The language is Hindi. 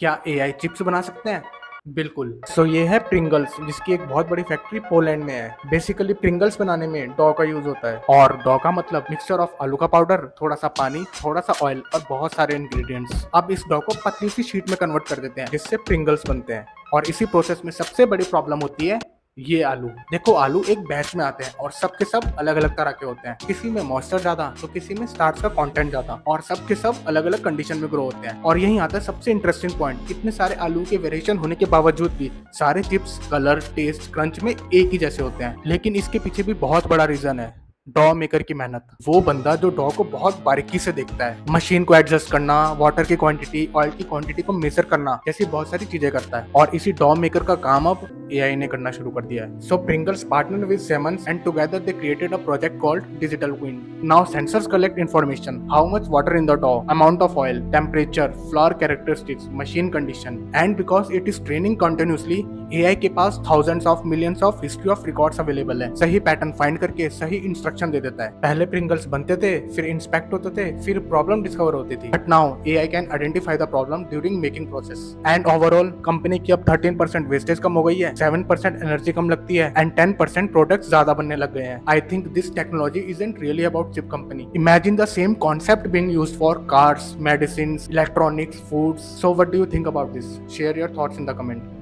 क्या एआई चिप्स बना सकते हैं? बिल्कुल। ये है प्रिंगल्स, जिसकी एक बहुत बड़ी फैक्ट्री पोलैंड में है। बेसिकली प्रिंगल्स बनाने में डॉ का यूज होता है, और डॉ का मतलब मिक्सचर ऑफ आलू का पाउडर, थोड़ा सा पानी, थोड़ा सा ऑयल और बहुत सारे इंग्रेडिएंट्स। अब इस डॉ को पतली सी शीट में कन्वर्ट कर देते हैं, जिससे प्रिंगल्स बनते हैं। और इसी प्रोसेस में सबसे बड़ी प्रॉब्लम होती है ये आलू। देखो, आलू एक बैच में आते हैं और सबके सब अलग अलग तरह के होते हैं। किसी में मॉइस्चर ज्यादा तो किसी में स्टार्च का कंटेंट ज्यादा, और सबके सब अलग अलग कंडीशन में ग्रो होते हैं। और यही आता है सबसे इंटरेस्टिंग पॉइंट, इतने सारे आलू के वेरिएशन होने के बावजूद भी सारे चिप्स कलर, टेस्ट, क्रंच में एक ही जैसे होते हैं। लेकिन इसके पीछे भी बहुत बड़ा रीजन है, डॉ मेकर की मेहनत। वो बंदा जो डॉ को बहुत बारीकी से देखता है, मशीन को एडजस्ट करना, वाटर की क्वांटिटी, ऑयल की क्वांटिटी को मेजर करना, जैसी बहुत सारी चीजें करता है। और इसी डॉ मेकर का काम अब एआई ने करना शुरू कर दिया है। So Pringles partner with Siemens and together they created a project called Digital Queen. Now sensors collect information: how much water in the dough, amount of oil, temperature, flour characteristics, machine condition, and because it is training continuously, AI के पास thousands of millions of history of records available है। सही पैटर्न फाइंड करके सही इंस्ट्रक्शन दे देता है। पहले प्रिंगल्स बनते थे, फिर इंस्पेक्ट होते थे, फिर प्रॉब्लम डिस्कवर होती थी। But now AI can identify the problem during making process. And overall company की अब 13% वेस्टेज कम हो गई है, 7% एनर्जी कम लगती है, एंड 10% प्रोडक्ट्स ज्यादा बनने लग गए हैं। I think this technology isn't really about chip company. Imagine the same concept being used for cars, medicine, electronics, foods. So what do you think about this? Share your thoughts in the comment.